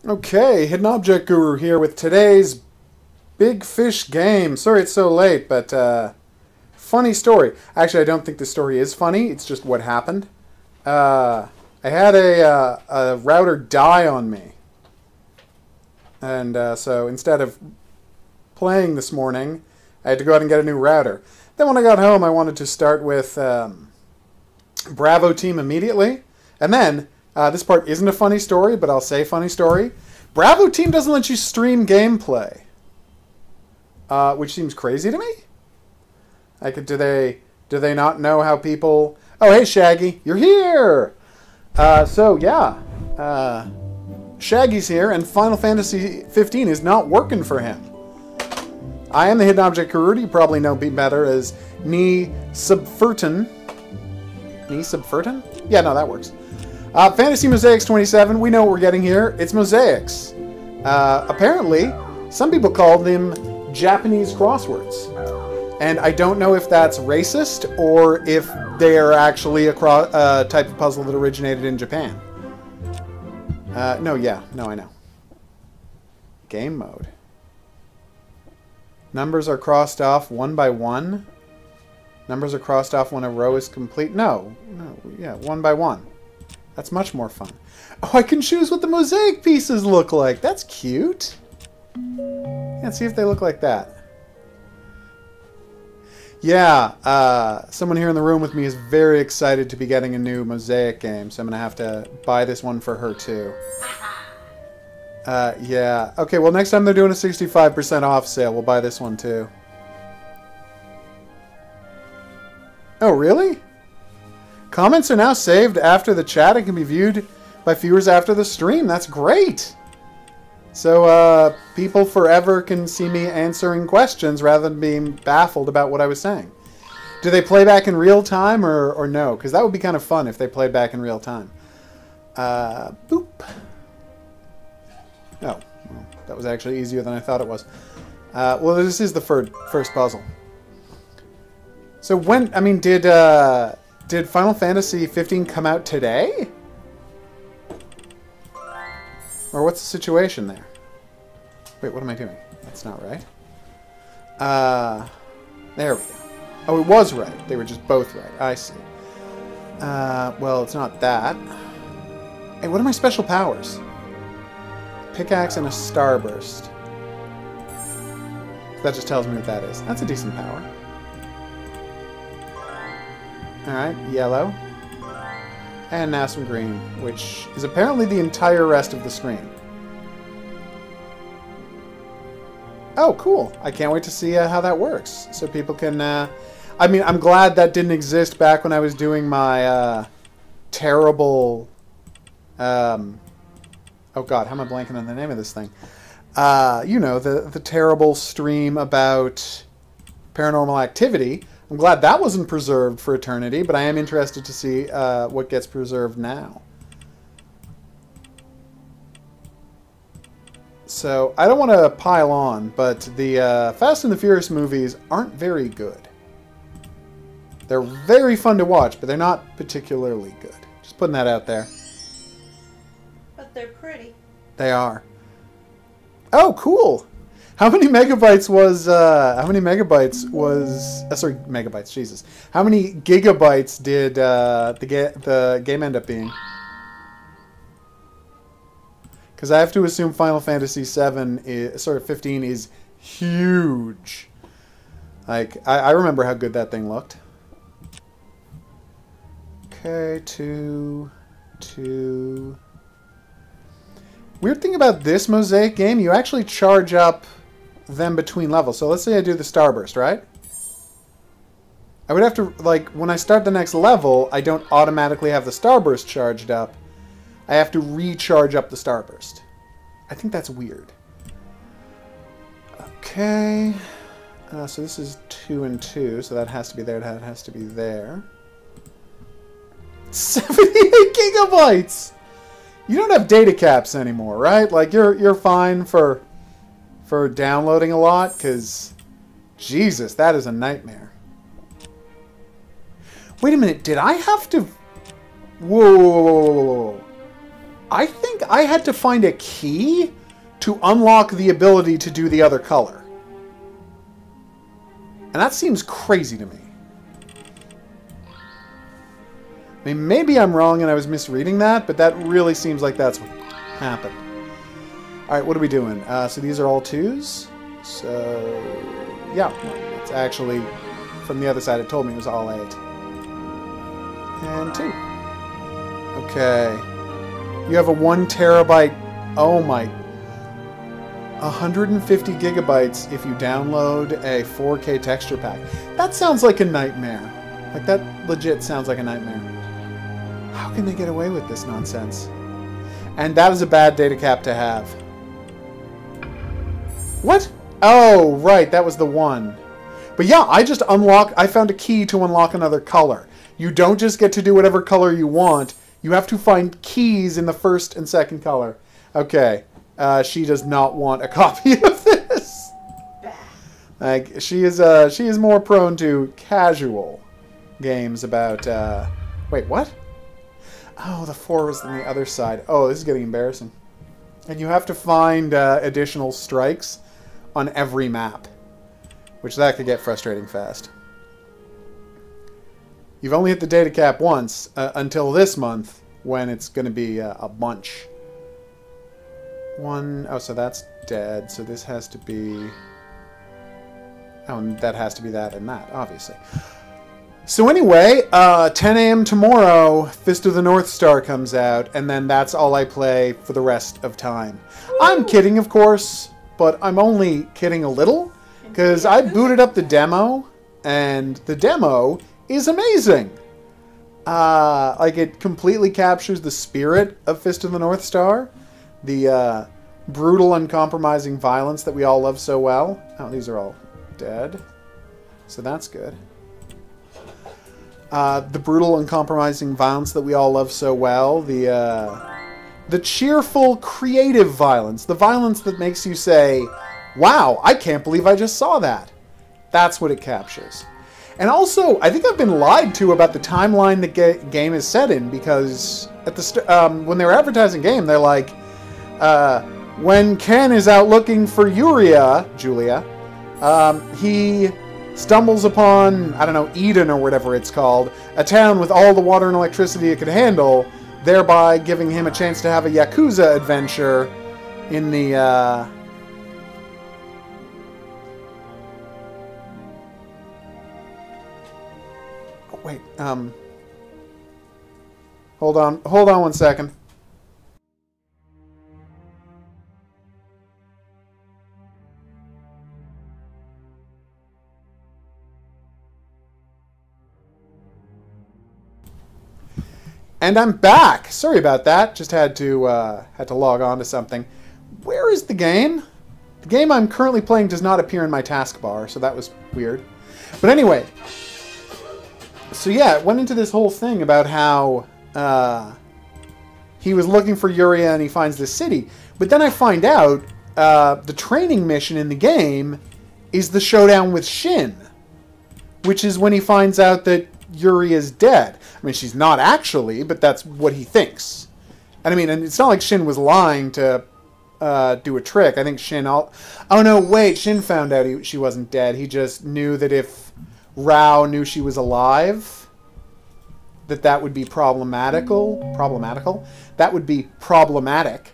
Okay, Hidden Object Guru here with today's Bigfish game. Sorry it's so late, but funny story. Actually, I don't think the story is funny. It's just what happened. I had a router die on me. And so instead of playing this morning, I had to go out and get a new router. Then when I got home, I wanted to start with Bravo Team immediately. And then, this part isn't a funny story, but I'll say funny story. Bravo Team doesn't let you stream gameplay. Which seems crazy to me. Like, do they not know how people... Oh, hey, Shaggy. You're here! So, yeah. Shaggy's here, and Final Fantasy 15 is not working for him. I am the Hidden Object Guru. You probably know me better as Knee Subvertin. Knee Subvertin? Yeah, no, that works. Fantasy Mosaics 27. We know what we're getting here. It's Mosaics. Apparently, some people call them Japanese crosswords. And I don't know if that's racist or if they are actually a type of puzzle that originated in Japan. No, I know. Game mode. Numbers are crossed off one by one. Numbers are crossed off when a row is complete. No, yeah, one by one. That's much more fun. Oh, I can choose what the mosaic pieces look like. That's cute. Let's see if they look like that. Yeah, someone here in the room with me is very excited to be getting a new mosaic game, so I'm going to have to buy this one for her too. Yeah. Okay, well, next time they're doing a 65% off sale, we'll buy this one too. Oh, really? Comments are now saved after the chat and can be viewed by viewers after the stream. That's great! So, people forever can see me answering questions rather than being baffled about what I was saying. Do they play back in real time or no? Because that would be kind of fun if they played back in real time. Boop. Oh, well, that was actually easier than I thought it was. Well, this is the first puzzle. So when, I mean, did Final Fantasy 15 come out today? Or what's the situation there? Wait, what am I doing? That's not right. There we go. Oh, it was right. They were just both right. I see. Well, it's not that. Hey, what are my special powers? Pickaxe and a starburst. That just tells me what that is. That's a decent power. Alright, yellow. And now some green, which is apparently the entire rest of the screen. Oh, cool. I can't wait to see how that works. So people can... I mean, I'm glad that didn't exist back when I was doing my terrible... oh god, how am I blanking on the name of this thing? You know, the terrible stream about Paranormal Activity. I'm glad that wasn't preserved for eternity, but I am interested to see what gets preserved now. So, I don't want to pile on, but the Fast and the Furious movies aren't very good. They're very fun to watch, but they're not particularly good. Just putting that out there. But they're pretty. They are. Oh, cool! How many megabytes was, sorry, megabytes, Jesus. How many gigabytes did the game end up being? Because I have to assume Final Fantasy 15 is huge. Like, I remember how good that thing looked. Okay, two. Weird thing about this mosaic game, you actually charge up them between levels. So let's say I do the starburst, right? I would have to, like, when I start the next level, I don't automatically have the starburst charged up. I have to recharge up the starburst. I think that's weird. Okay. So this is 2 and 2, so that has to be there, that has to be there. 78 gigabytes! You don't have data caps anymore, right? Like, you're fine for downloading a lot, because, Jesus, that is a nightmare. Wait a minute, did I have to... Whoa. I think I had to find a key to unlock the ability to do the other color. And that seems crazy to me. I mean, maybe I'm wrong and I was misreading that, but that really seems like that's what happened. Alright, what are we doing? So these are all 2s. So, yeah, it's actually, from the other side, it told me it was all 8. And 2. Okay. You have a 1 terabyte, oh my, 150 gigabytes if you download a 4K texture pack. That sounds like a nightmare. Like, that legit sounds like a nightmare. How can they get away with this nonsense? And that is a bad data cap to have. What? Oh, right, that was the 1. But yeah, I found a key to unlock another color. You don't just get to do whatever color you want. You have to find keys in the first and second color. Okay, she does not want a copy of this. Like, she is more prone to casual games about, wait, what? Oh, the 4 was on the other side. Oh, this is getting embarrassing. And you have to find additional strikes on every map, which that could get frustrating fast. You've only hit the data cap once until this month, when it's going to be a bunch. 1, oh, so that's dead, so this has to be... Oh, and that has to be that and that, obviously. So anyway, 10 a.m. tomorrow, Fist of the North Star comes out, and then that's all I play for the rest of time. Woo! I'm kidding, of course, but I'm only kidding a little, because I booted up the demo, and the demo is amazing. Like, it completely captures the spirit of Fist of the North Star, the brutal, uncompromising violence that we all love so well. Oh, these are all dead, so that's good. The brutal, uncompromising violence that we all love so well. The cheerful, creative violence. The violence that makes you say, wow, I can't believe I just saw that. That's what it captures. And also, I think I've been lied to about the timeline the game is set in, because at the when they were advertising game, they're like, when Ken is out looking for Julia, he stumbles upon, I don't know, Eden or whatever it's called, a town with all the water and electricity it could handle, thereby giving him a chance to have a Yakuza adventure in the, Oh, wait, hold on one second. And I'm back. Sorry about that. Just had to log on to something. Where is the game? The game I'm currently playing does not appear in my taskbar, so that was weird. But anyway, so yeah, it went into this whole thing about how he was looking for Yuria and he finds this city. But then I find out the training mission in the game is the showdown with Shin, which is when he finds out that Yuri is dead. I mean, she's not actually, but that's what he thinks. And I mean, and it's not like Shin was lying to do a trick. I think Shin... Oh no, wait, Shin found out she wasn't dead. He just knew that if Rao knew she was alive, that would be problematical. That would be problematic.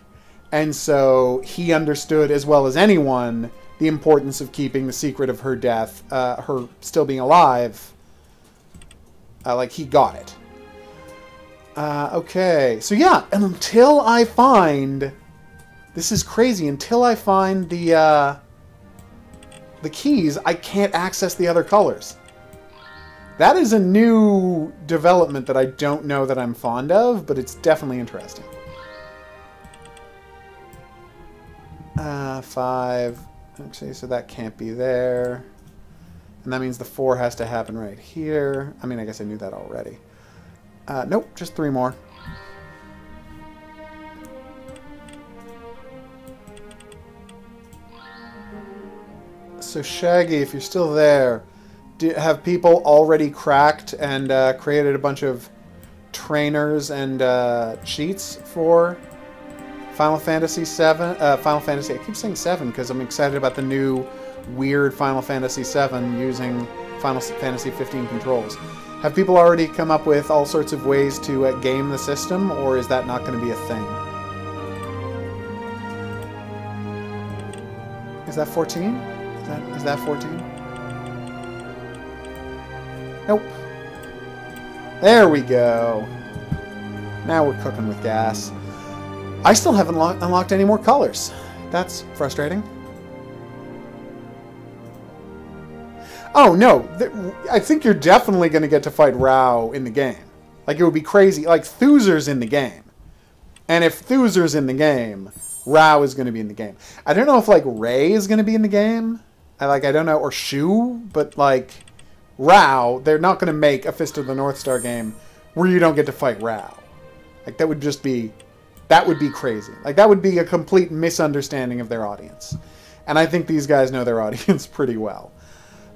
And so he understood as well as anyone the importance of keeping the secret of her death, her still being alive. Like, he got it. Okay. So, yeah. And until I find... This is crazy. Until I find the keys, I can't access the other colors. That is a new development that I don't know that I'm fond of, but it's definitely interesting. 5. Okay, so that can't be there. And that means the 4 has to happen right here. I mean, I guess I knew that already. Nope, just 3 more. So Shaggy, if you're still there, have people already cracked and created a bunch of trainers and cheats for Final Fantasy 7. Final Fantasy. I keep saying 7 because I'm excited about the new weird Final Fantasy 7 using Final Fantasy 15 controls. Have people already come up with all sorts of ways to game the system, or is that not going to be a thing? Is that 14? Is that 14? Nope. There we go. Now we're cooking with gas. I still haven't unlocked any more colors. That's frustrating. Oh, no. I think you're definitely going to get to fight Rao in the game. Like, it would be crazy. Like, Thuzer's in the game. And if Thuzer's in the game, Rao is going to be in the game. I don't know if, like, Ray is going to be in the game. I don't know. Or Shu. But, like, Rao, they're not going to make a Fist of the North Star game where you don't get to fight Rao. Like, that would just be... That would be crazy. Like, that would be a complete misunderstanding of their audience. And I think these guys know their audience pretty well.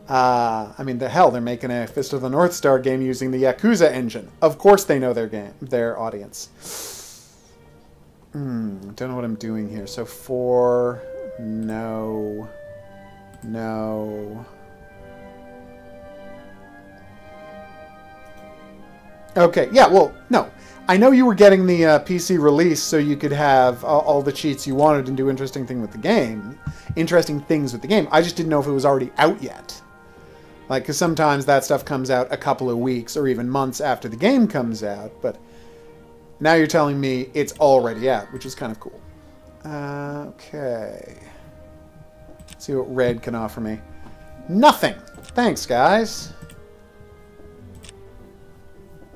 I mean, they're making a Fist of the North Star game using the Yakuza engine. Of course they know their audience. Don't know what I'm doing here. So 4, no, no. Okay, yeah, well, no. I know you were getting the PC release so you could have all the cheats you wanted and do interesting things with the game. I just didn't know if it was already out yet. Like, because sometimes that stuff comes out a couple of weeks or even months after the game comes out. But now you're telling me it's already out, which is kind of cool. Okay. Let's see what red can offer me. Nothing. Thanks, guys.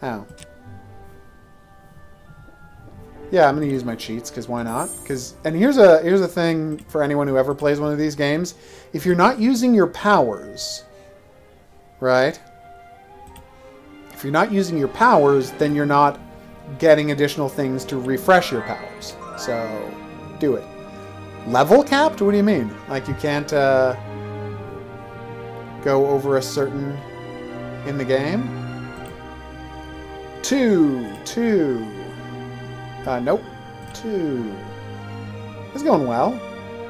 Oh. Yeah, I'm going to use my cheats, because why not? And here's a thing for anyone who ever plays one of these games. If you're not using your powers, right? If you're not using your powers, then you're not getting additional things to refresh your powers. So, do it. Level capped? What do you mean? Like, you can't go over a certain in the game? 2. Nope. 2. It's going well.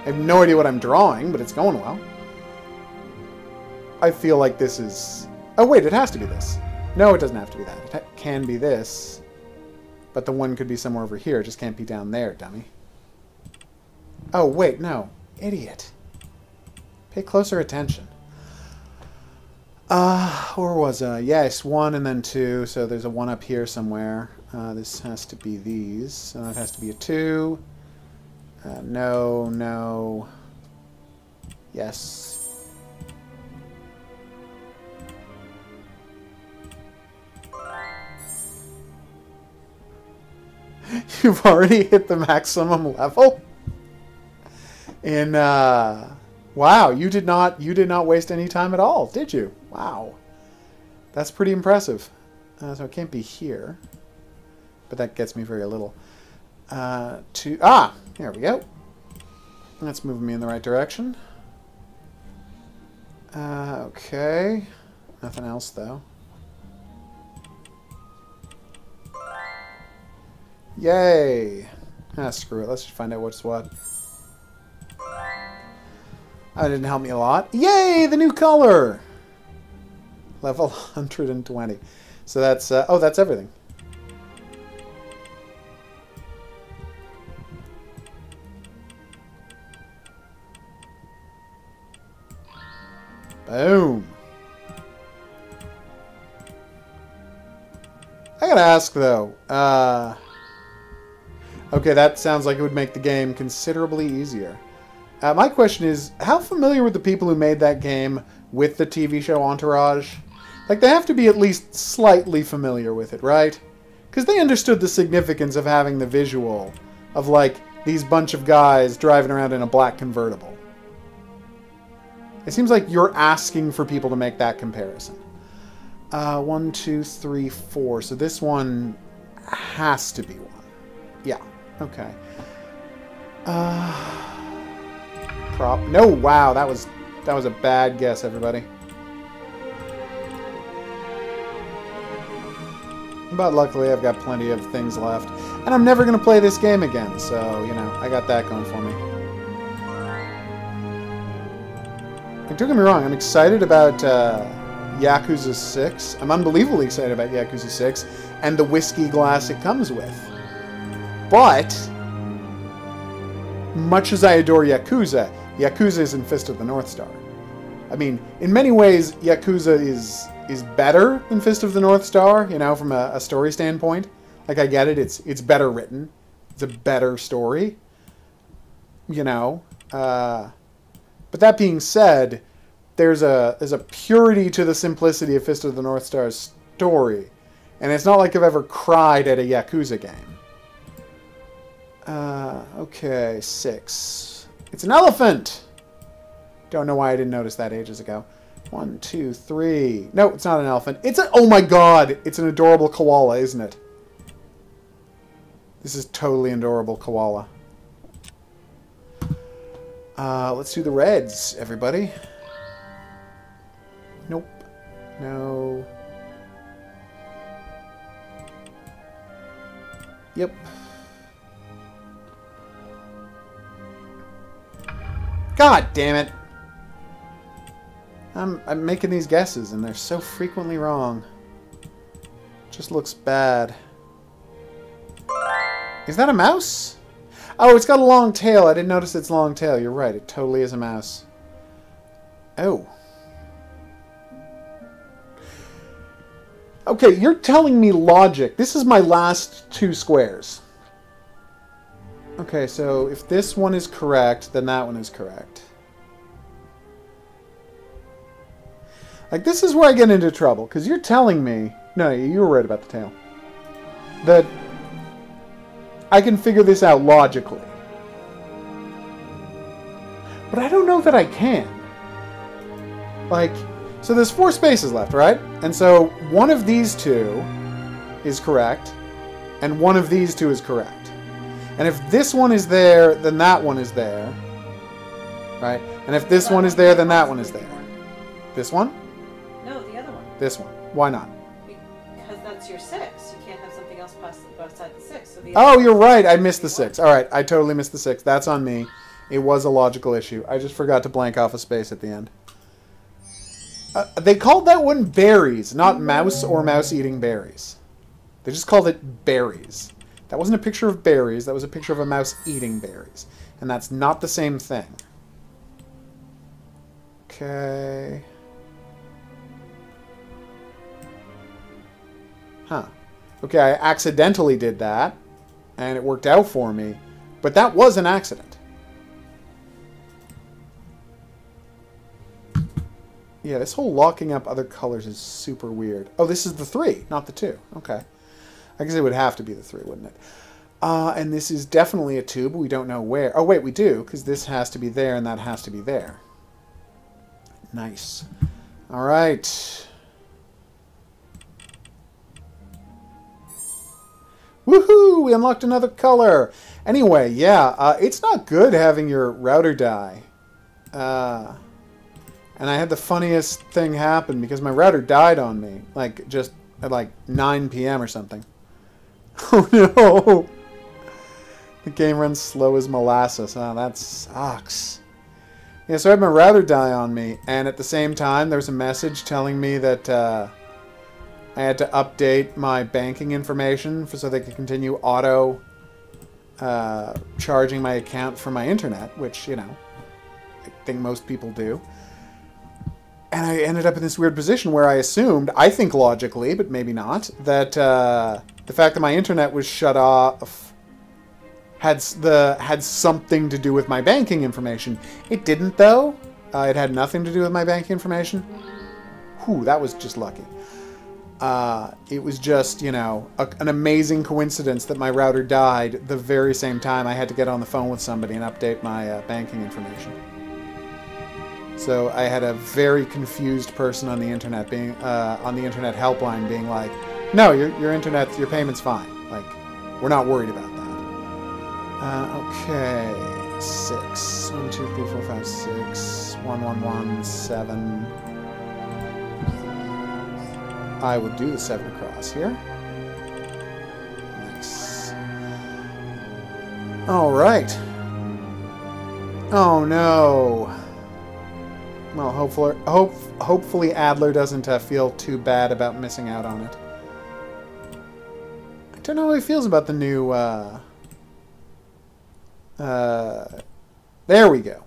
I have no idea what I'm drawing, but it's going well. I feel like this is... Oh, wait, it has to be this. No, it doesn't have to be that. It can be this. But the one could be somewhere over here. It just can't be down there, dummy. Oh, wait, no. Idiot. Pay closer attention. Where was I? Yes, 1 and then 2. So there's a 1 up here somewhere. This has to be these. So that has to be a 2. No, no. Yes. You've already hit the maximum level? Wow, you did not waste any time at all, did you? Wow. That's pretty impressive. So it can't be here. But that gets me very little. Here we go. That's moving me in the right direction. Okay. Nothing else, though. Yay! Screw it. Let's just find out what's what. That didn't help me a lot. Yay! The new color! Level 120. So that's... oh, that's everything. Boom. I gotta ask, though. Okay, that sounds like it would make the game considerably easier. My question is, how familiar were the people who made that game with the TV show Entourage? Like, they have to be at least slightly familiar with it, right? Because they understood the significance of having the visual of, like, these bunch of guys driving around in a black convertible. It seems like you're asking for people to make that comparison. 1, 2, 3, 4. So this one has to be 1. Yeah. Okay. No, wow, that was a bad guess, everybody. But luckily I've got plenty of things left. And I'm never going to play this game again, so, you know, I got that going for me. And don't get me wrong, I'm excited about Yakuza 6. I'm unbelievably excited about Yakuza 6 and the whiskey glass it comes with. But, much as I adore Yakuza, Yakuza isn't Fist of the North Star. I mean, in many ways, Yakuza is better than Fist of the North Star, you know, from a story standpoint. Like, I get it, it's better written. It's a better story. You know. But that being said, there's a purity to the simplicity of Fist of the North Star's story. And it's not like I've ever cried at a Yakuza game. Okay, 6. It's an elephant! Don't know why I didn't notice that ages ago. 1, 2, 3. No, it's not an elephant. It's a... Oh my god! It's an adorable koala, isn't it? This is totally adorable koala. Let's do the reds, everybody. Nope. No. Yep. God damn it! I'm making these guesses, and they're so frequently wrong. Just looks bad. Is that a mouse? Oh, it's got a long tail. I didn't notice its long tail. You're right. It totally is a mouse. Oh. Okay, you're telling me logic. This is my last 2 squares. Okay, so if this one is correct, then that one is correct. Like, this is where I get into trouble, because you're telling me... No, you were right about the tail. That I can figure this out logically. But I don't know that I can. Like, so there's 4 spaces left, right? And so one of these 2 is correct, and one of these 2 is correct. And if this one is there, then that one is there. Right? And if this one is there, then that one is there. This one? No, the other one. This one. Why not? Because that's your 6. You can't have something else outside the 6. So the Oh, you're right. I missed the 6. All right. I totally missed the 6. That's on me. It was a logical issue. I just forgot to blank off a space at the end. They called that one berries, not mouse or mouse eating berries. They just called it berries. That wasn't a picture of berries. That was a picture of a mouse eating berries. And that's not the same thing. Okay. Huh. Okay, I accidentally did that, and it worked out for me, but that was an accident. Yeah, this whole locking up other colors is super weird. Oh, this is the 3, not the 2. Okay. I guess it would have to be the 3, wouldn't it? And this is definitely a 2, but we don't know where. Oh, wait, we do, because this has to be there, and that has to be there. Nice. All right. Woohoo! We unlocked another color! Anyway, yeah, it's not good having your router die. And I had the funniest thing happen because my router died on me. Like, just at like 9 p.m. or something. Oh no! The game runs slow as molasses. Oh, that sucks. Yeah, so I had my router die on me, and at the same time there was a message telling me that I had to update my banking information so they could continue auto charging my account for my internet, which, you know, I think most people do. And I ended up in this weird position where I assumed, I think logically, but maybe not, that the fact that my internet was shut off had something to do with my banking information. It didn't, though. It had nothing to do with my banking information. Whew, that was just lucky. It was just, you know, an amazing coincidence that my router died the very same time I had to get on the phone with somebody and update my banking information. So I had a very confused person on the internet being on the internet helpline being like, "No, your payment's fine. Like, we're not worried about that." Okay, 6. 1, 2, 3, 4, 5, 6. 1, 1, 1, 7. I will do the 7 across here. Alright. Oh no. Well, hopefully Adler doesn't feel too bad about missing out on it. I don't know how he feels about the new, there we go.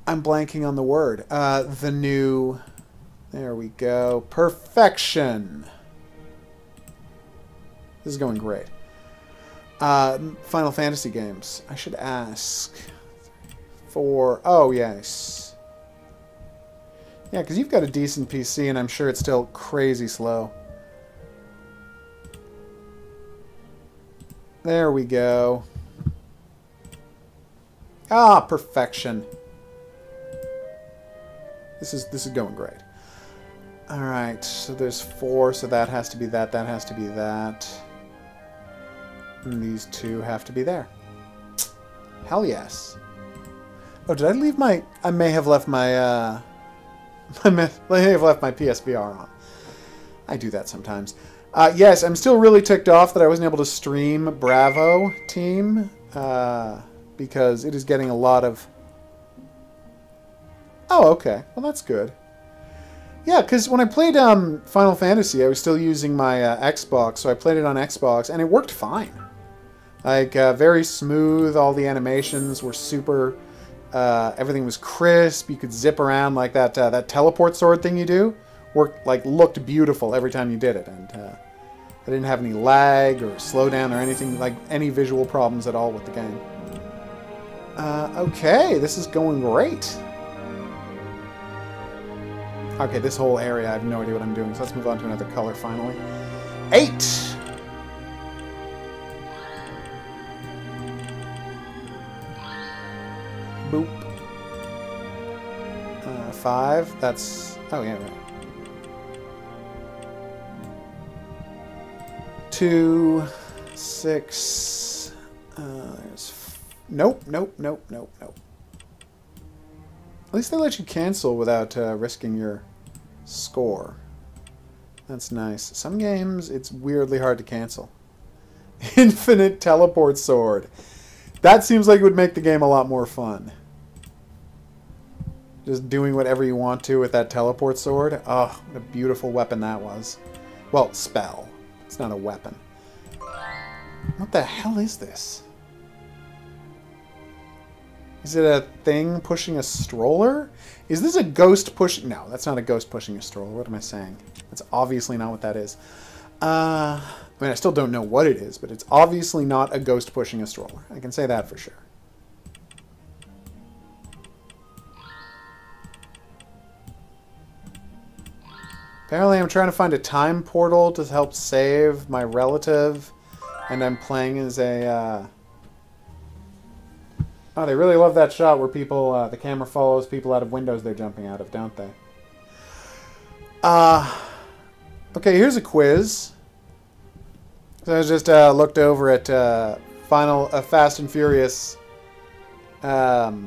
I'm blanking on the word. The new... There we go. Perfection. This is going great. Final Fantasy games. I should ask for... Oh, yes. Yeah, because you've got a decent PC, and I'm sure it's still crazy slow. There we go. Ah, perfection. This is going great. Alright, so there's 4, so that has to be that, that has to be that. And these 2 have to be there. Hell yes. Oh, did I leave my... I may have left my, I may have left my PSVR on. I do that sometimes. Yes, I'm still really ticked off that I wasn't able to stream Bravo Team. Because it is getting a lot of... Oh, okay. Well, that's good. Yeah, because when I played Final Fantasy, I was still using my Xbox, so I played it on Xbox, and it worked fine. Like, very smooth, all the animations were super... everything was crisp, you could zip around like that that teleport sword thing you do. Looked beautiful every time you did it, and I didn't have any lag or slowdown or anything, like any visual problems at all with the game. Okay, this is going great. Okay, this whole area, I have no idea what I'm doing, so let's move on to another color finally. 8! Boop. 5, that's... Oh, yeah, right. 2, 6... there's... Nope, nope, nope, nope, nope. At least they let you cancel without risking your score. That's nice. Some games, it's weirdly hard to cancel. Infinite teleport sword. That seems like it would make the game a lot more fun. Just doing whatever you want to with that teleport sword. Oh, what a beautiful weapon that was. Well, spell. It's not a weapon. What the hell is this? Is it a thing pushing a stroller? Is this a ghost pushing... No, that's not a ghost pushing a stroller. What am I saying? That's obviously not what that is. I mean, I still don't know what it is, but it's obviously not a ghost pushing a stroller. I can say that for sure. Apparently I'm trying to find a time portal to help save my relative, and I'm playing as a... Oh, they really love that shot where people, the camera follows people out of windows they're jumping out of, don't they? Okay, here's a quiz. So I just looked over at Fast and Furious 5.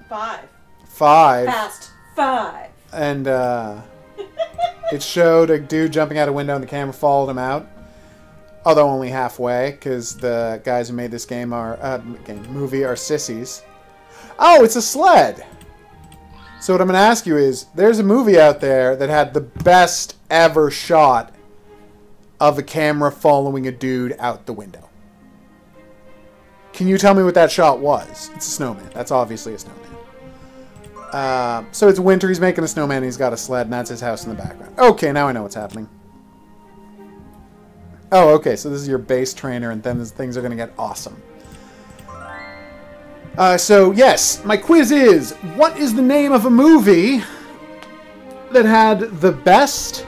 5. Fast 5. And it showed a dude jumping out a window and the camera followed him out. Although only halfway, because the guys who made this game are movie are sissies. Oh, it's a sled! So what I'm going to ask you is, there's a movie out there that had the best ever shot of a camera following a dude out the window. Can you tell me what that shot was? It's a snowman. That's obviously a snowman. So it's winter, he's making a snowman, and he's got a sled, and that's his house in the background. Okay, now I know what's happening. Oh, okay, so this is your base trainer, and then things are going to get awesome. So, yes, my quiz is, what is the name of a movie that had the best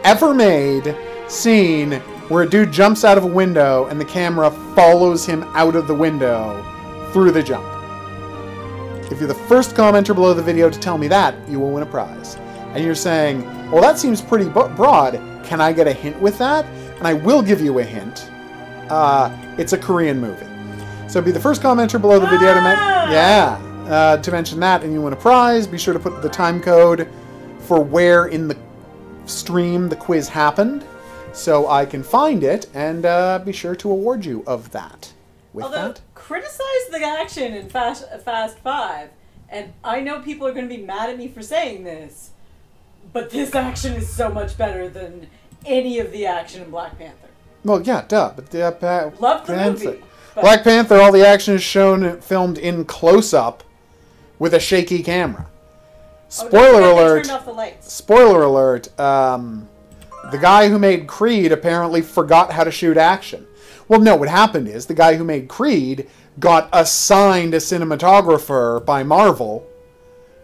ever made scene where a dude jumps out of a window and the camera follows him out of the window through the jump? If you're the first commenter below the video to tell me that, you will win a prize. And you're saying, well, that seems pretty broad. Can I get a hint with that? And I will give you a hint. It's a Korean movie. So be the first commenter below the video to mention that, and you win a prize. Be sure to put the time code for where in the stream the quiz happened. so I can find it and be sure to award you of that. With Although, that, criticize the action in Fast 5, and I know people are going to be mad at me for saying this, but this action is so much better than any of the action in Black Panther. well, yeah, duh. But Loved the movie. But Black Panther, all the action is filmed in close-up with a shaky camera. Spoiler alert. They turned off the lights. Spoiler alert. The guy who made Creed apparently forgot how to shoot action. Well, no, what happened is the guy who made Creed got assigned a cinematographer by Marvel.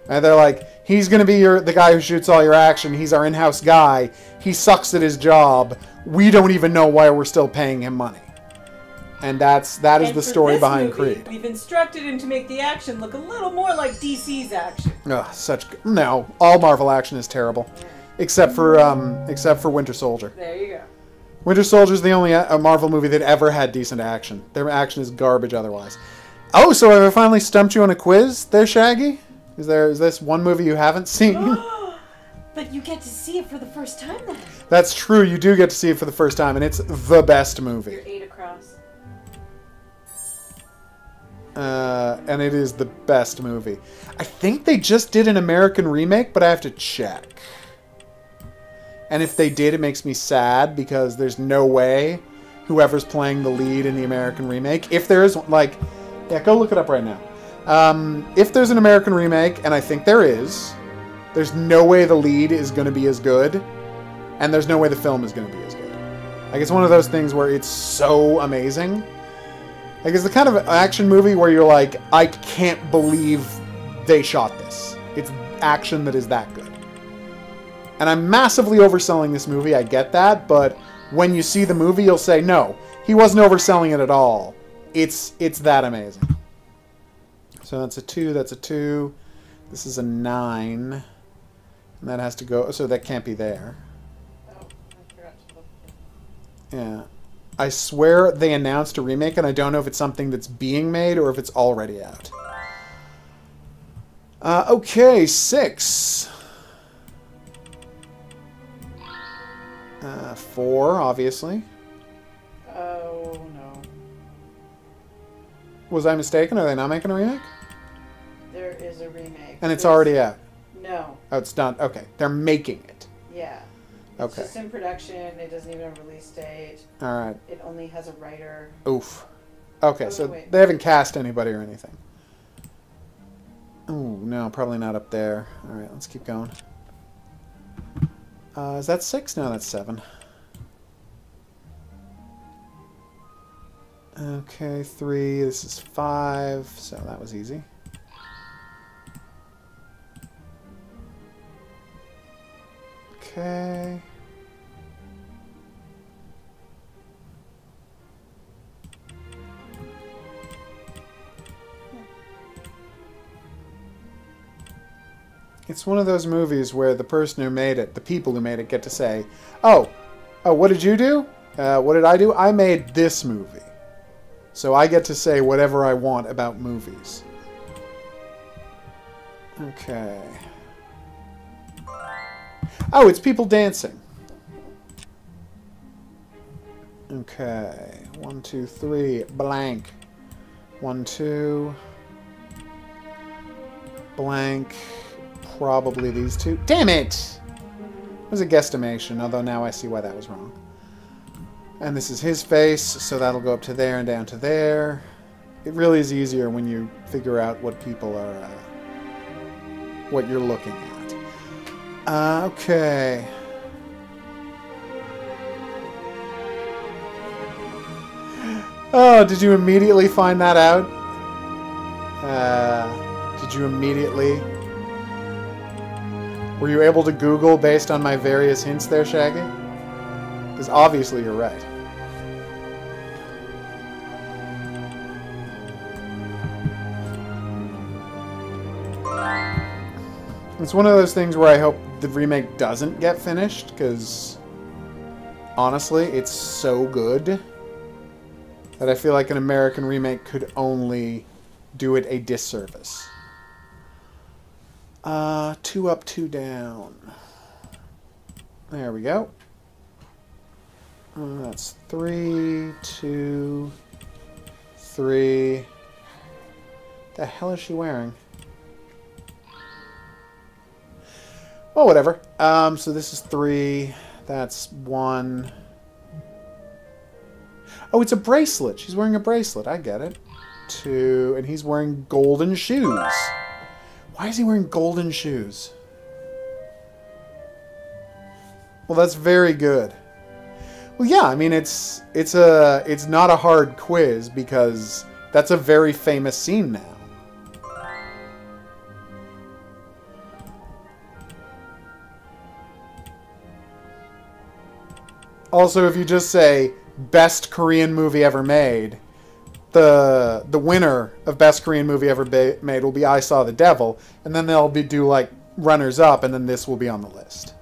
And they're like, he's going to be the guy who shoots all your action. He's our in-house guy. He sucks at his job. We don't even know why we're still paying him money. And that is the story behind Creed. We've instructed him to make the action look a little more like DC's action. Ugh, no, all Marvel action is terrible, except for Winter Soldier. There you go. Winter Soldier's the only Marvel movie that ever had decent action. Their action is garbage otherwise. Oh, so have I finally stumped you on a quiz there, Shaggy? Is this one movie you haven't seen? But you get to see it for the first time then. That's true, you do get to see it for the first time, and it's the best movie. You're 8 across. And it is the best movie. I think they just did an American remake, but I have to check. And if they did, it makes me sad because there's no way whoever's playing the lead in the American remake, if there is, like, yeah, go look it up right now. If there's an American remake, and I think there is, there's no way the lead is going to be as good, and there's no way the film is going to be as good. Like, it's one of those things where it's so amazing. Like, it's the kind of action movie where you're like, I can't believe they shot this. It's action that is that good. And I'm massively overselling this movie, I get that, but when you see the movie, you'll say, no, he wasn't overselling it at all. It's that amazing. So that's a 2, that's a 2. This is a 9. And that has to go, so that can't be there. Oh, I forgot to look. Yeah. I swear they announced a remake, and I don't know if it's something that's being made or if it's already out. Okay, 6. 4, obviously. Oh, no. Was I mistaken? Are they not making a remake? There is a remake. And it's already out? No. Oh, it's done. Okay, they're making it. Yeah. Okay. It's just in production. It doesn't even have a release date. All right. It only has a writer. Oof. Okay, Oh, so wait. they haven't cast anybody or anything. Oh, no, probably not up there. All right, let's keep going. Is that 6? No, that's 7. Okay, 3. This is 5, so that was easy. Okay. It's one of those movies where the person who made it, the people who made it, get to say, oh, what did you do? What did I do? I made this movie. So I get to say whatever I want about movies. Okay. Oh, it's people dancing. Okay. 1, 2, 3. Blank. 1, 2. Blank. Probably these two. Damn it! It was a guesstimation, although now I see why that was wrong. And this is his face, so that'll go up to there and down to there. It really is easier when you figure out what people are, what you're looking at. Okay. Oh, did you immediately find that out? Did you immediately... Were you able to Google based on my various hints there, Shaggy? Because obviously you're right. It's one of those things where I hope the remake doesn't get finished, because honestly, it's so good that I feel like an American remake could only do it a disservice. 2 up, 2 down. There we go. That's 3, 2, 3. The hell is she wearing? Well, whatever. So this is 3. That's 1. Oh, it's a bracelet. She's wearing a bracelet. I get it. 2. And he's wearing golden shoes. Why is he wearing golden shoes? Well, that's very good. Well, yeah, I mean, it's not a hard quiz because that's a very famous scene now. Also, if you just say best Korean movie ever made, the winner of best Korean movie ever made will be I Saw the Devil, and then they'll do like runners up, and then this will be on the list.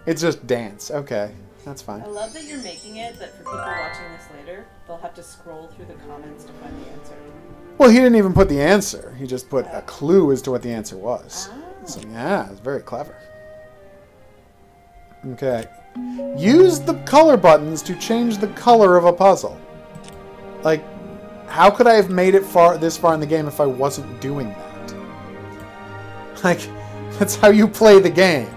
It's just dance. Okay, that's fine. I love that you're making it that for people watching this later, they'll have to scroll through the comments to find the answer. Well, he didn't even put the answer. He just put a clue as to what the answer was. Oh. So yeah, it's very clever. Okay. Use the color buttons to change the color of a puzzle. Like, how could I have made it this far in the game if I wasn't doing that? Like, that's how you play the game.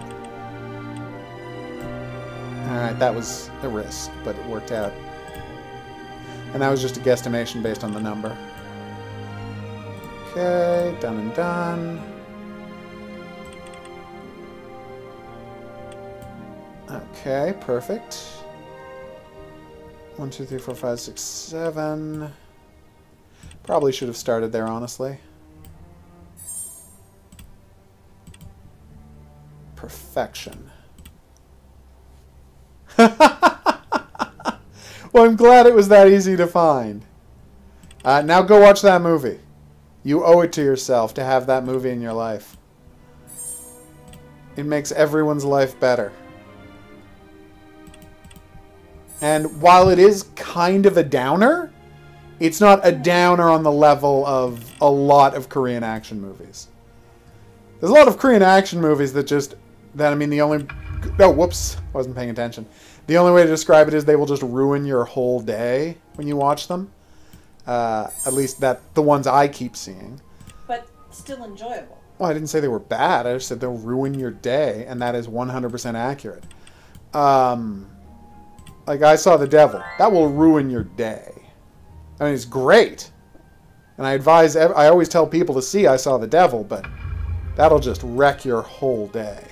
Alright, that was a risk, but it worked out. And that was just a guesstimation based on the number. Okay, done and done. Okay, perfect. 1, 2, 3, 4, 5, 6, 7. Probably should have started there, honestly. Perfection. Well, I'm glad it was that easy to find. Now go watch that movie. You owe it to yourself to have that movie in your life. It makes everyone's life better. And while it is kind of a downer, it's not a downer on the level of a lot of Korean action movies. There's a lot of Korean action movies that I mean, the only... Oh, whoops. Wasn't paying attention. The only way to describe it is they will just ruin your whole day when you watch them. At least the ones I keep seeing. But still enjoyable. Well, I didn't say they were bad. I just said they'll ruin your day, and that is 100% accurate. Like I Saw the Devil. That will ruin your day. I mean, it's great. And I always tell people to see I Saw the Devil, but that'll just wreck your whole day.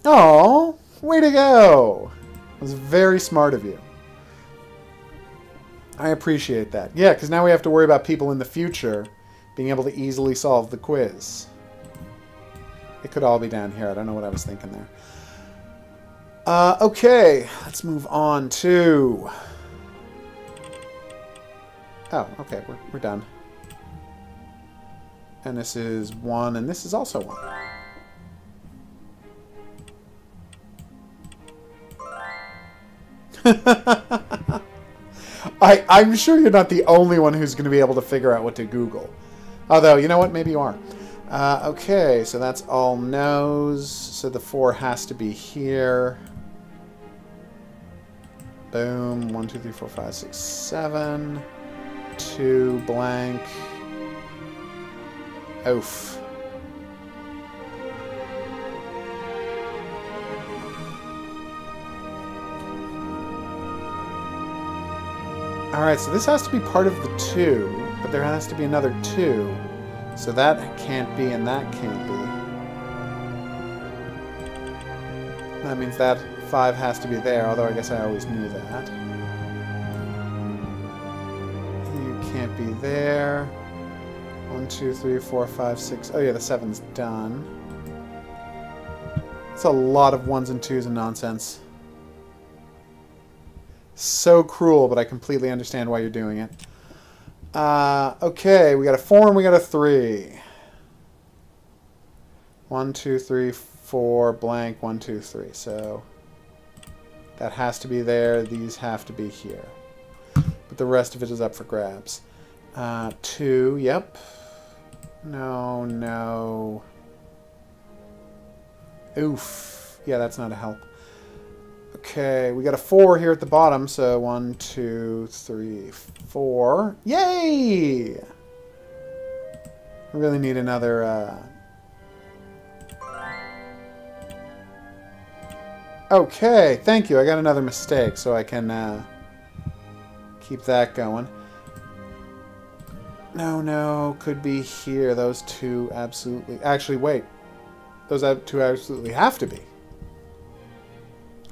Oh, way to go. That was very smart of you. I appreciate that. Yeah, because now we have to worry about people in the future being able to easily solve the quiz. It could all be down here. I don't know what I was thinking there. Okay, let's move on to... Oh, okay, we're done. And this is 1, and this is also 1. I'm sure you're not the only one who's going to be able to figure out what to Google. Although, you know what? Maybe you are. Okay, so that's all no's. So the 4 has to be here. Boom. 1, 2, 3, 4, 5, 6, 7. 2 blank. Oof. Alright, so this has to be part of the 2, but there has to be another 2. So that can't be and that can't be. That means that 5 has to be there, although I guess I always knew that. You can't be there. 1, 2, 3, 4, 5, 6. Oh yeah, the 7's done. It's a lot of 1s and 2s and nonsense. So cruel, but I completely understand why you're doing it. Okay, we got a 4 and we got a 3. 1, 2, 3, 4, blank, 1, 2, 3. So that has to be there. These have to be here. But the rest of it is up for grabs. 2, yep. No, no. Oof. Yeah, that's not a help. Okay, we got a 4 here at the bottom, so 1, 2, 3, 4. Yay! We really need another, Okay, thank you. I got another mistake, so I can, keep that going. No, could be here. Those two absolutely... Actually, wait. Those two absolutely have to be.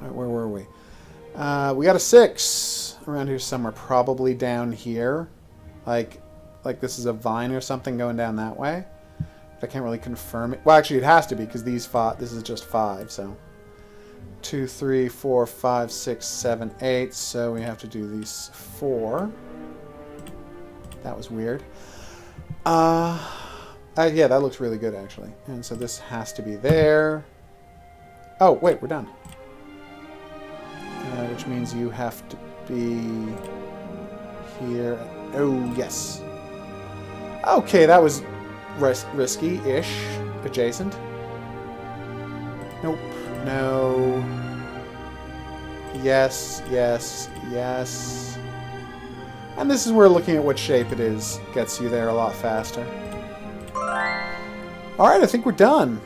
Alright, where were we? We got a 6 around here somewhere. Probably down here. Like this is a vine or something going down that way. But I can't really confirm it. Well, actually, it has to be, because this is just 5, so... 2, 3, 4, 5, 6, 7, 8. So we have to do these 4. That was weird. Yeah, that looks really good, actually. And so this has to be there. Oh, wait, we're done. Which means you have to be here. Oh, yes. Okay, that was risky-ish. Adjacent. Nope. No. Yes, yes, yes. And this is where looking at what shape it is gets you there a lot faster. Alright, I think we're done.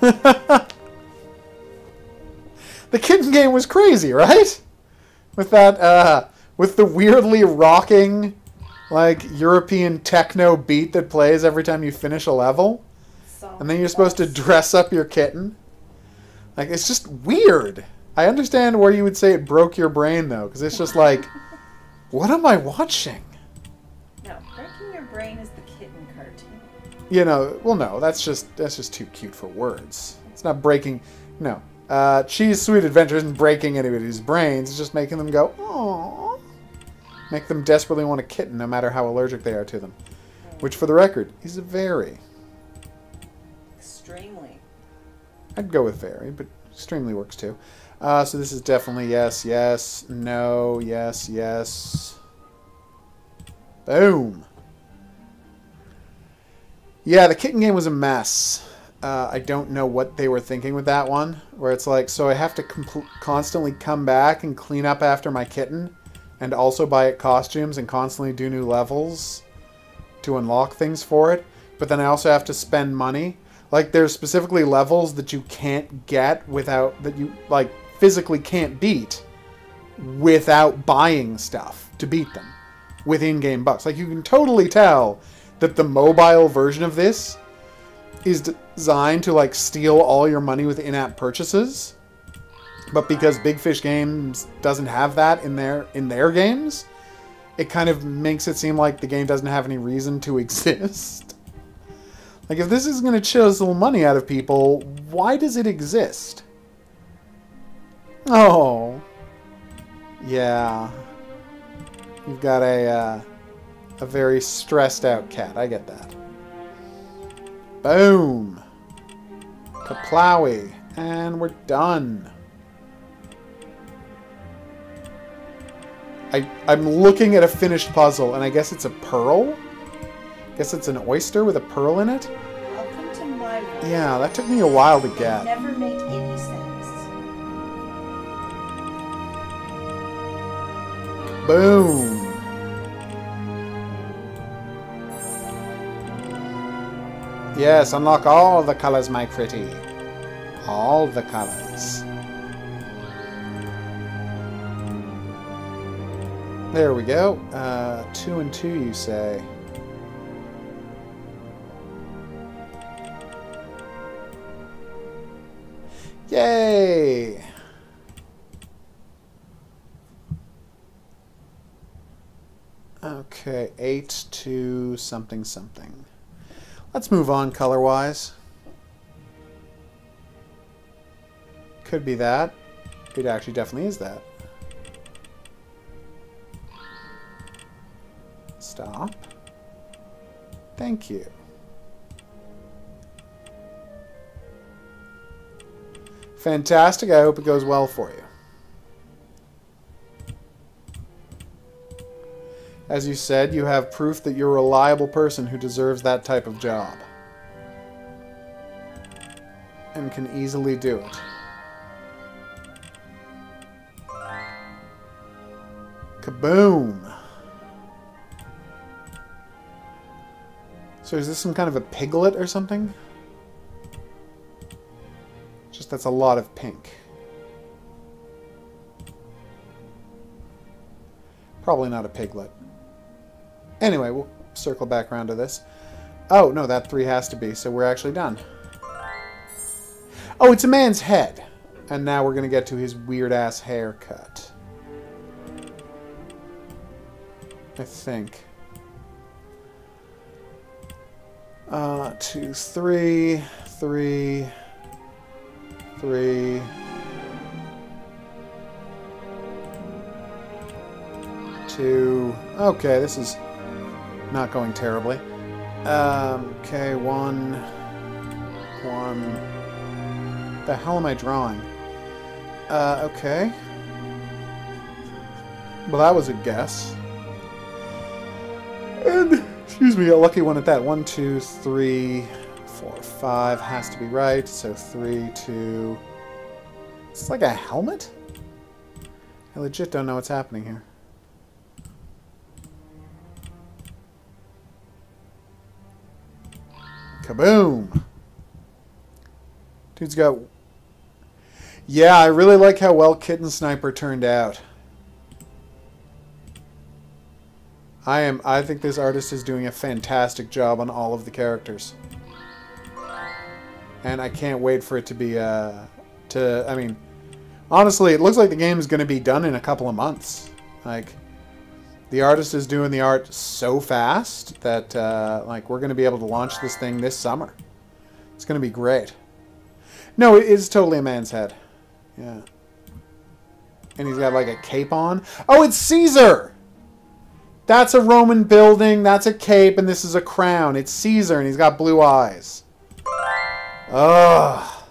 The kitten game was crazy, right? With that, with the weirdly rocking, like, European techno beat that plays every time you finish a level. And then you're supposed to dress up your kitten. Like, it's just weird. I understand where you would say it broke your brain, though, because it's just like, what am I watching? No, breaking your brain is the kitten cartoon. You know, well, no, that's just too cute for words. It's not breaking, no. Cheese Sweet Adventure isn't breaking anybody's brains. It's just making them go, aww. Make them desperately want a kitten, no matter how allergic they are to them. Which, for the record, is very... Extremely. I'd go with very, but extremely works too. So this is definitely yes, yes, no, yes, yes. Boom. Yeah, the kitten game was a mess. I don't know what they were thinking with that one. Where it's like, so I have to constantly come back and clean up after my kitten. And also buy it costumes and constantly do new levels to unlock things for it. But then I also have to spend money. Like, there's specifically levels that you can't get without... That you, like, physically can't beat without buying stuff to beat them with in-game bucks. Like, you can totally tell that the mobile version of this is designed to, like, steal all your money with in-app purchases. But because Bigfish Games doesn't have that in their games, it kind of makes it seem like the game doesn't have any reason to exist. Like, if this is going to chisel money out of people, why does it exist? Oh. Yeah. You've got a very stressed out cat. I get that. Boom. Kaplowy. And we're done. I'm looking at a finished puzzle, and I guess it's a pearl? I guess it's an oyster with a pearl in it? Welcome to my world. Yeah, that took me a while to get. It never made any sense. Boom. Yes, unlock all the colors, my pretty. All the colors. There we go. 2 and 2, you say. Yay! Okay, 8 to something something. Let's move on color-wise. Could be that. It actually definitely is that. Stop. Thank you. Fantastic. I hope it goes well for you. As you said, you have proof that you're a reliable person who deserves that type of job. and can easily do it. Kaboom! So is this some kind of a piglet or something? Just that's a lot of pink. Probably not a piglet. Anyway, we'll circle back around to this. Oh, no, that 3 has to be, so we're actually done. Oh, it's a man's head. And now we're going to get to his weird-ass haircut. I think. 2, 3, 3, 3. 2. Okay, this is not going terribly. Okay, 1. 1. The hell am I drawing? Okay. Well, that was a guess. And, excuse me, a lucky one at that. 1, 2, 3, 4, 5 has to be right. So 3, 2. It's like a helmet? I legit don't know what's happening here. Kaboom! Dude's got... Yeah, I really like how well Kitten Sniper turned out. I think this artist is doing a fantastic job on all of the characters. And I can't wait for it to be, I mean, honestly, it looks like the game is going to be done in a couple of months. Like, the artist is doing the art so fast that, like, we're going to be able to launch this thing this summer. It's going to be great. No, it is totally a man's head. Yeah. And he's got, like, a cape on. Oh, it's Caesar! That's a Roman building, that's a cape, and this is a crown. It's Caesar, and he's got blue eyes. Ugh.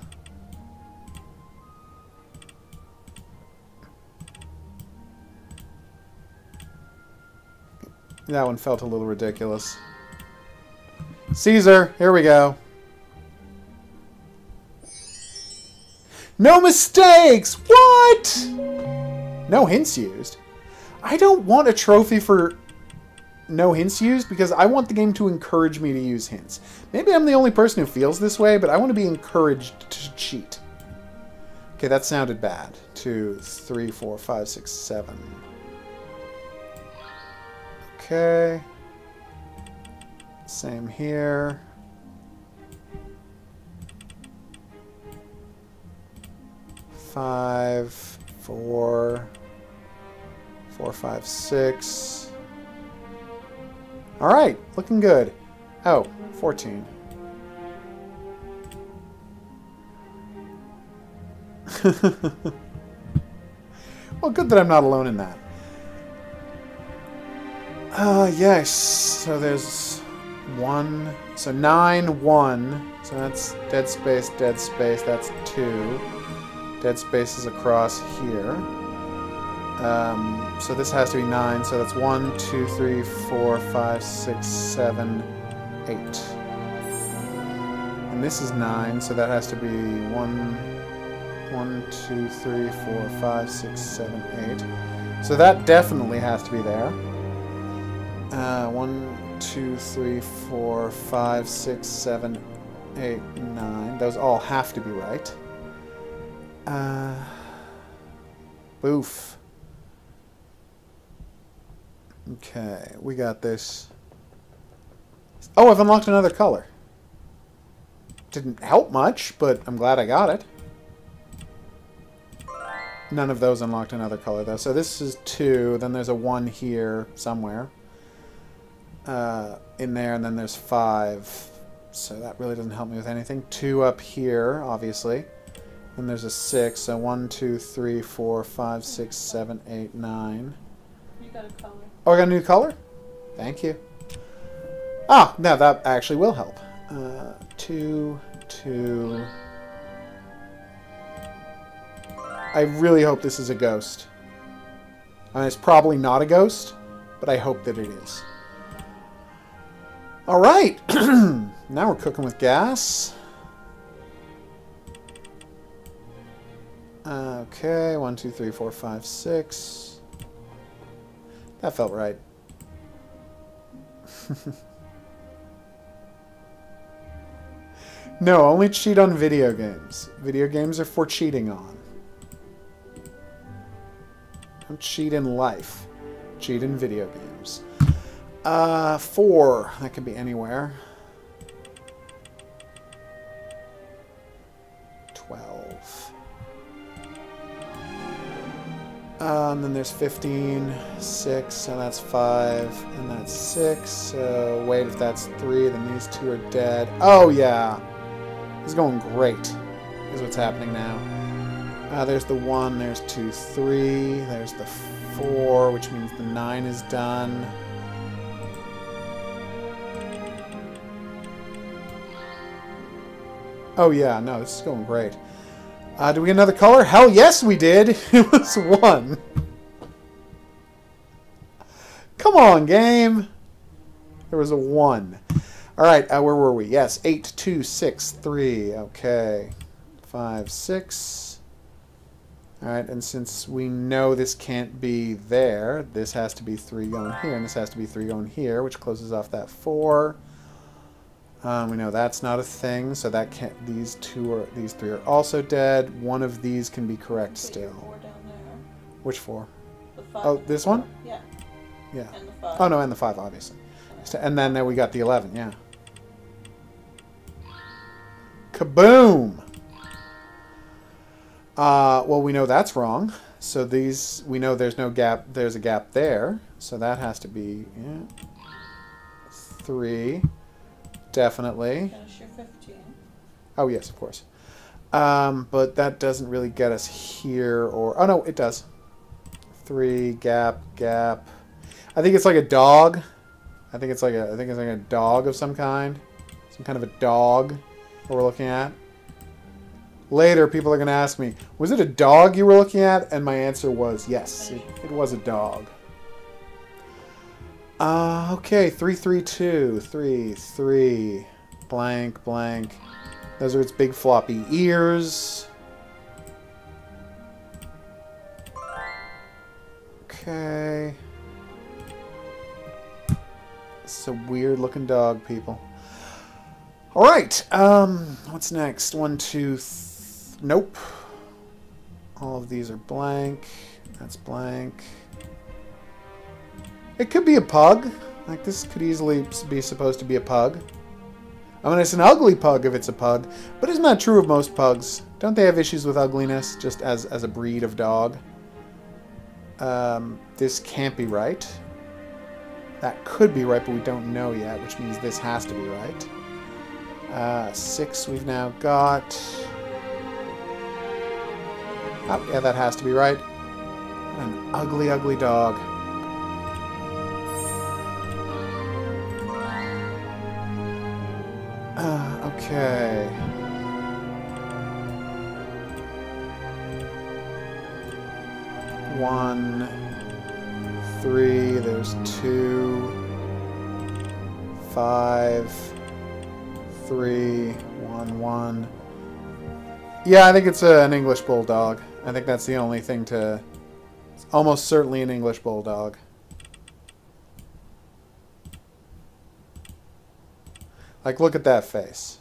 That one felt a little ridiculous. Caesar, here we go. No mistakes! What? No hints used. I don't want a trophy for no hints used because I want the game to encourage me to use hints. Maybe I'm the only person who feels this way, but I want to be encouraged to cheat. Okay, that sounded bad. 2, 3, 4, 5, 6, 7. Okay. Same here. 5, 4, 4, 5, 6. All right, looking good. Oh, 14. Well, good that I'm not alone in that. Yes. So there's 1. So 9, 1. So that's dead space, that's 2. Dead space is across here. So this has to be 9. So that's 1, 2, 3, 4, 5, 6, 7, 8. And this is 9, so that has to be 1, 2, 3, 4, 5, 6, 7, 8. So that definitely has to be there. 1, 2, 3, 4, 5, 6, 7, 8, 9. Those all have to be right. Boof. Okay, we got this. Oh, I've unlocked another color. Didn't help much, but I'm glad I got it. None of those unlocked another color, though. So this is 2, then there's a 1 here somewhere. In there, and then there's 5. So that really doesn't help me with anything. 2 up here, obviously. Then there's a 6, so 1, 2, 3, 4, 5, 6, 7, 8, 9. You got a color. Oh, I got a new color? Thank you. Ah, now that actually will help. 2, 2. I really hope this is a ghost. I mean, it's probably not a ghost, but I hope that it is. Alright! Now we're cooking with gas. Okay, 1, 2, 3, 4, 5, 6. That felt right. No, only cheat on video games. Video games are for cheating on. Don't cheat in life. Cheat in video games. 4. That could be anywhere. 12. And then there's 15, 6, so that's 5, and that's 6. So wait, if that's 3, then these 2 are dead. Oh yeah, this is going great. Is what's happening now. There's the 1, there's 2, 3, there's the 4, which means the 9 is done. Oh yeah, no, this is going great. Did we get another color? Hell yes we did! It was 1. Come on, game! There was a 1. Alright, where were we? Yes, 8, 2, 6, 3. Okay. 5, 6. Alright, and since we know this can't be there, this has to be 3 going here, and this has to be 3 going here, which closes off that 4. We know that's not a thing, so that can't. These 3 are also dead. One of these can be correct still. 4 down there. Which 4? The 5. Oh, this one? Yeah. Yeah. And the 5. Oh no, and the 5 obviously. And then we got the 11. Yeah. Kaboom! Well, we know that's wrong. So these, we know there's no gap. There's a gap there, so that has to be 3. Definitely. Finish your 15. Oh, yes, of course. But that doesn't really get us here or... Oh, no, it does. 3, gap, gap. I think it's like a dog. I think it's like a dog of some kind. Some kind of a dog that we're looking at. Later, people are going to ask me, was it a dog you were looking at? And my answer was yes, it was a dog. Okay, 3, 3, 2, 3, 3, blank, blank. Those are its big floppy ears. Okay. It's a weird looking dog, people. Alright, what's next? 1, 2, nope. All of these are blank. That's blank. It could be a pug. Like, this could easily be supposed to be a pug. I mean, it's an ugly pug if it's a pug, but isn't that true of most pugs? Don't they have issues with ugliness, just as a breed of dog? This can't be right. That could be right, but we don't know yet, which means this has to be right. 6 we've now got. Oh, yeah, that has to be right. An ugly, ugly dog. Okay. One, 3, there's 2, 5, 3, 1, 1. Yeah, I think it's an English bulldog. I think that's the only thing to... It's almost certainly an English bulldog. Like, look at that face.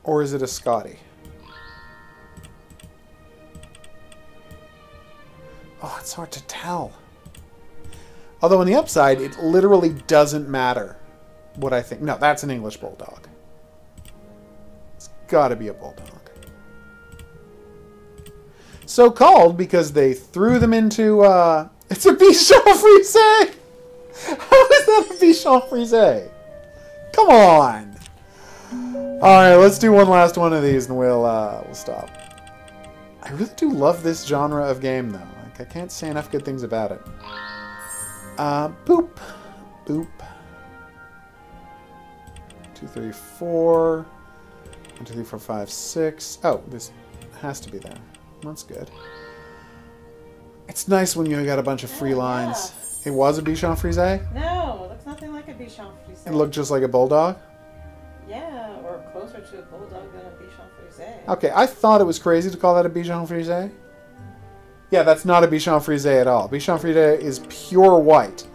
Or is it a Scottie? Oh, it's hard to tell. Although on the upside, it literally doesn't matter what I think. No, that's an English bulldog. It's gotta be a bulldog. So called because they threw them into, it's a Bichon Frise! How is that a Bichon Frise? Come on! Alright, let's do one last one of these and we'll stop. I really do love this genre of game, though. Like, I can't say enough good things about it. Boop. Boop. 2, 3, 4. 1, 2, 3, 4, 5, 6. Oh, this has to be there. That's good. It's nice when you got a bunch of free lines. Yes. It was a Bichon Frise? No, it looks nothing like a Bichon Frise. It looked just like a bulldog? Yeah, or closer to a bulldog than a Bichon Frise. Okay, I thought it was crazy to call that a Bichon Frise. Yeah, that's not a Bichon Frise at all. Bichon Frise is pure white.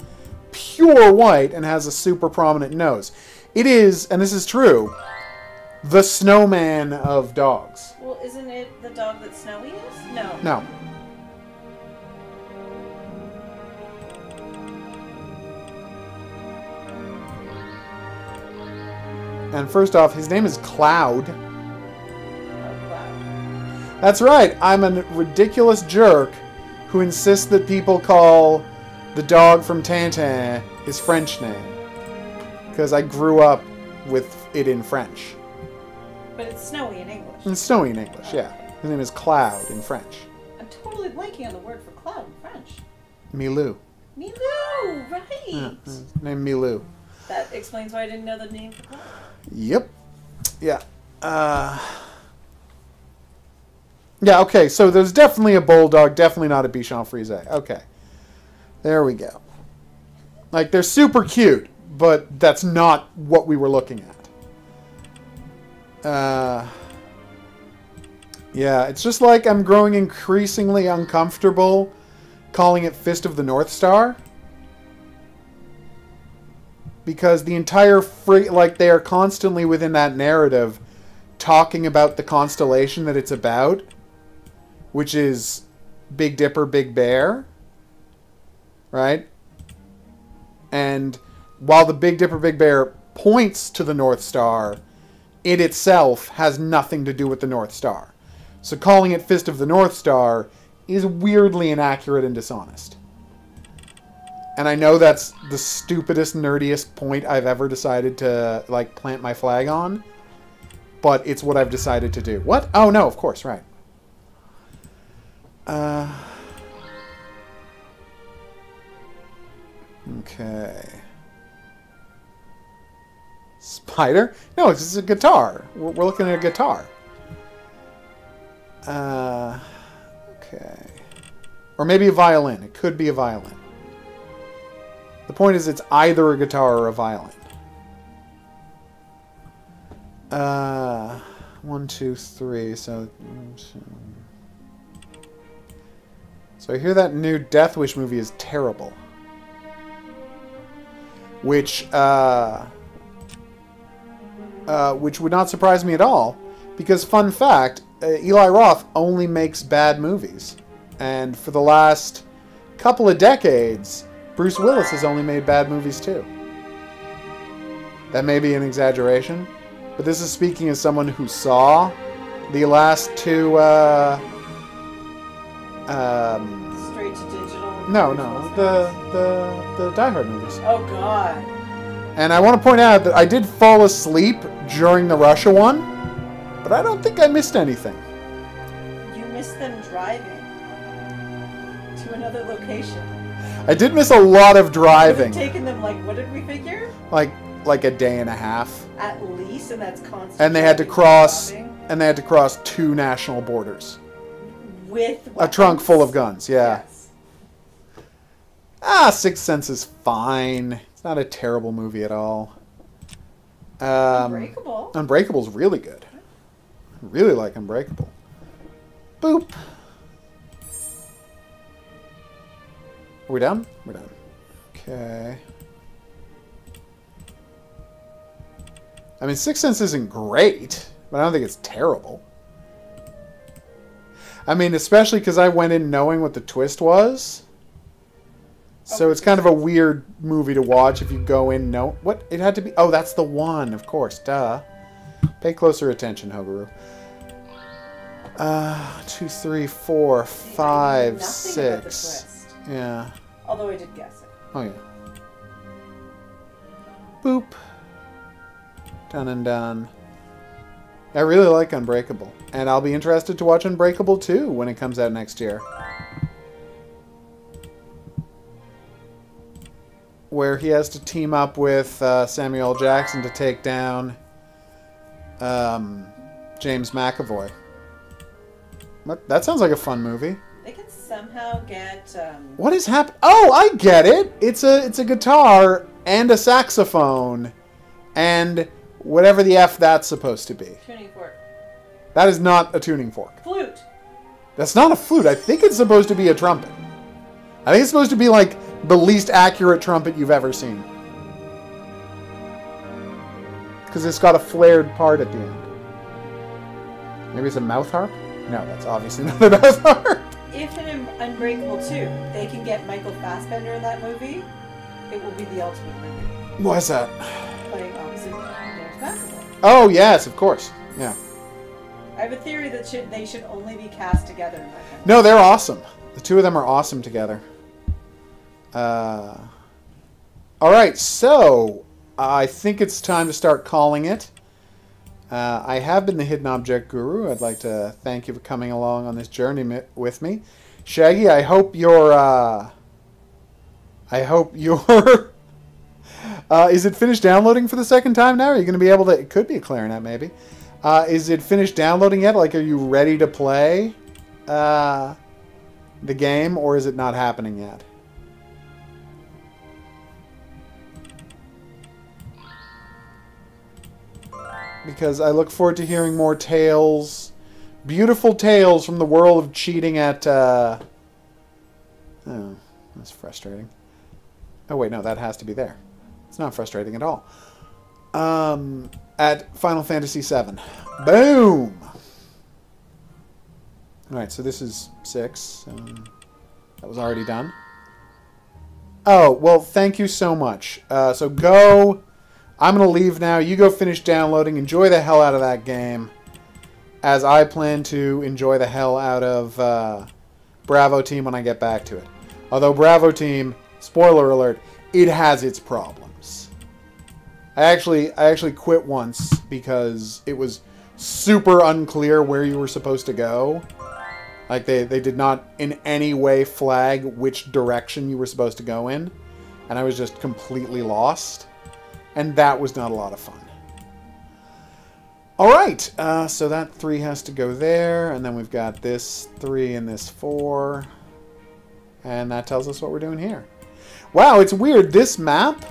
Pure white and has a super prominent nose. It is, and this is true, the snowman of dogs. Well, isn't it the dog that Snowy is? No. No. And first off, his name is Cloud. Oh, Cloud. That's right. I'm a ridiculous jerk who insists that people call the dog from Tintin his French name. Because I grew up with it in French. But it's Snowy in English. It's Snowy in English, yeah. His name is Cloud in French. I'm totally blanking on the word for cloud in French. Milou. Milou, right. Yeah, his name Milou. That explains why I didn't know the name for cloud. Yep. Yeah. Yeah, okay, so there's definitely a bulldog, definitely not a Bichon Frise. Okay. There we go. Like, they're super cute, but that's not what we were looking at. Yeah, it's just like I'm growing increasingly uncomfortable calling it Fist of the North Star. Because the entire like, they are constantly within that narrative talking about the constellation that it's about, which is Big Dipper, Big Bear, right? And while the Big Dipper, Big Bear points to the North Star, it itself has nothing to do with the North Star. So calling it Fist of the North Star is weirdly inaccurate and dishonest. And I know that's the stupidest, nerdiest point I've ever decided to, like, plant my flag on. But it's what I've decided to do. What? Oh, no, of course, right. Okay. Spider? No, it's just a guitar. We're looking at a guitar. Okay. Or maybe a violin. It could be a violin. The point is, it's either a guitar or a violin. 1, 2, 3. So I hear that new Death Wish movie is terrible. Which would not surprise me at all, because fun fact, Eli Roth only makes bad movies, and for the last couple of decades, Bruce Willis has only made bad movies too. That may be an exaggeration, but this is speaking as someone who saw the last two. Straight to digital. No, the Die Hard movies. Oh God. And I want to point out that I did fall asleep during the Russia one, but I don't think I missed anything. You missed them driving to another location. I did miss a lot of It driving. would have taken them, like, what did we figure? Like a day and a half. At least, and that's constant. And they had to cross 2 national borders. With weapons. A trunk full of guns, yeah. Yes. Sixth Sense is fine. It's not a terrible movie at all. Unbreakable. Unbreakable's really good. I really like Unbreakable. Boop. Are we done? We're done. Okay. I mean, Sixth Sense isn't great, but I don't think it's terrible. I mean, especially because I went in knowing what the twist was. So it's kind of a weird movie to watch if you go in what? It had to be... Oh, that's the one, of course. Duh. Pay closer attention, HOGuru. 2, 3, 4, 5, 6. Yeah. Although I did guess it. Oh, yeah. Boop. Done and done. I really like Unbreakable. And I'll be interested to watch Unbreakable 2 when it comes out next year. Where he has to team up with Samuel L. Jackson to take down James McAvoy. That sounds like a fun movie. They can somehow get... What is happening? Oh, I get it! It's a guitar and a saxophone and whatever the F that's supposed to be. Tuning fork. That is not a tuning fork. Flute. That's not a flute. I think it's supposed to be a trumpet. I think it's supposed to be like the least accurate trumpet you've ever seen. Because it's got a flared part at the end. Maybe it's a mouth harp? No, that's obviously not a mouth harp. If in Unbreakable 2, they can get Michael Fassbender in that movie, it will be the ultimate movie. Why's that? Playing opposite James McAvoy. Oh, yes, of course. Yeah. I have a theory that they should only be cast together in that kind of No, they're awesome. The two of them are awesome together. Alright, so I think it's time to start calling it. I have been the Hidden Object Guru. I'd like to thank you for coming along on this journey with me. Shaggy, I hope your... is it finished downloading for the second time now? Are you going to be able to... It could be a clarinet, maybe. Is it finished downloading yet? Like, are you ready to play the game, or is it not happening yet? Because I look forward to hearing more tales, beautiful tales from the world of cheating at... Oh, that's frustrating. Oh, wait, no, that has to be there. It's not frustrating at all. At Final Fantasy VII. Boom! Alright, so this is 6. That was already done. Oh, well, thank you so much. So go... I'm going to leave now. You go finish downloading. Enjoy the hell out of that game. As I plan to enjoy the hell out of Bravo Team when I get back to it. Although Bravo Team, spoiler alert, it has its problems. I actually quit once because it was super unclear where you were supposed to go. Like, they did not in any way flag which direction you were supposed to go in. And I was just completely lost. And that was not a lot of fun. Alright, so that 3 has to go there. And then we've got this 3 and this 4. And that tells us what we're doing here. Wow, it's weird. This map,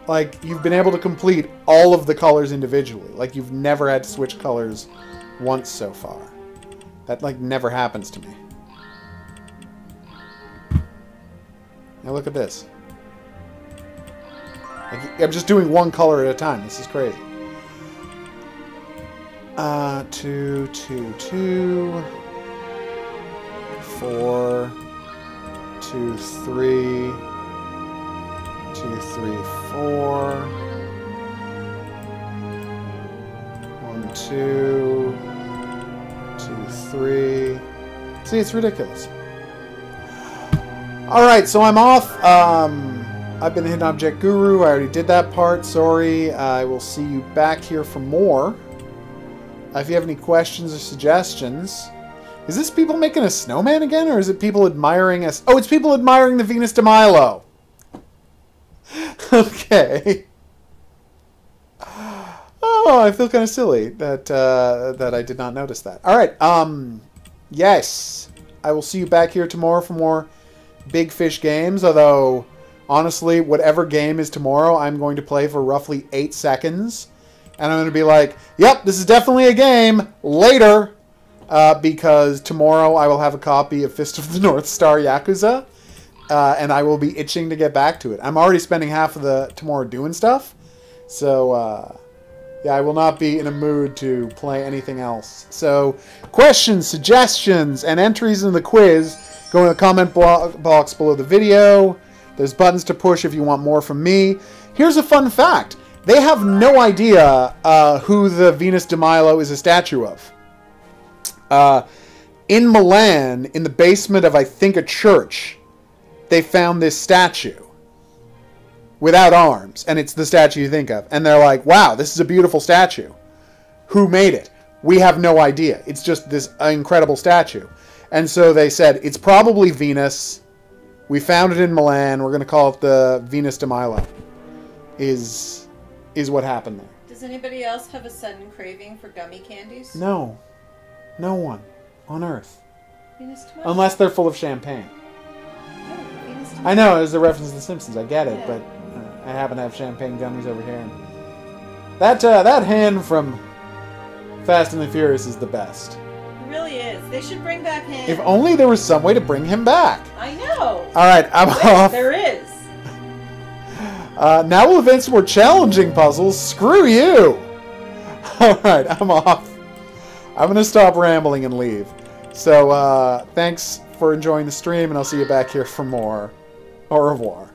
like, you've been able to complete all of the colors individually. Like, you've never had to switch colors once so far. That, like, never happens to me. Now look at this. Like, I'm just doing one color at a time. This is crazy. 2, 2, 2. 4. 2, 3. 2, 3, 4. 1, 2. 2, 3. See, it's ridiculous. Alright, so I'm off. I've been the Hidden Object Guru. I already did that part. Sorry. I will see you back here for more. If you have any questions or suggestions. Is this people making a snowman again? Or is it people admiring us? Oh, it's people admiring the Venus de Milo. Okay. Oh, I feel kind of silly that that I did not notice that. All right. Yes. I will see you back here tomorrow for more Bigfish games. Although... honestly, whatever game is tomorrow, I'm going to play for roughly 8 seconds. And I'm going to be like, yep, this is definitely a game. Later. Because tomorrow I will have a copy of Fist of the North Star Yakuza. And I will be itching to get back to it. I'm already spending half of the tomorrow doing stuff. So, yeah, I will not be in a mood to play anything else. So, questions, suggestions, and entries in the quiz, go in the comment box below the video. There's buttons to push if you want more from me. Here's a fun fact. They have no idea who the Venus de Milo is a statue of. In Milan, in the basement of, I think, a church, they found this statue without arms. And it's the statue you think of. And they're like, wow, this is a beautiful statue. Who made it? We have no idea. It's just this incredible statue. And so they said, it's probably Venus. We found it in Milan. We're going to call it the Venus de Milo. Is what happened there. Does anybody else have a sudden craving for gummy candies? No. No one on Earth. Venus de Milo? Unless they're full of champagne. No, Venus de Milo. I know, it's a reference to The Simpsons. I get it, Yeah. but I happen to have champagne gummies over here. That hand from Fast and the Furious is the best. It really is. They should bring back him. If only there was some way to bring him back. I know. Alright, I'm off. There is. Now we'll advance to more challenging puzzles. Screw you! Alright, I'm off. I'm going to stop rambling and leave. So, thanks for enjoying the stream, and I'll see you back here for more. Au revoir.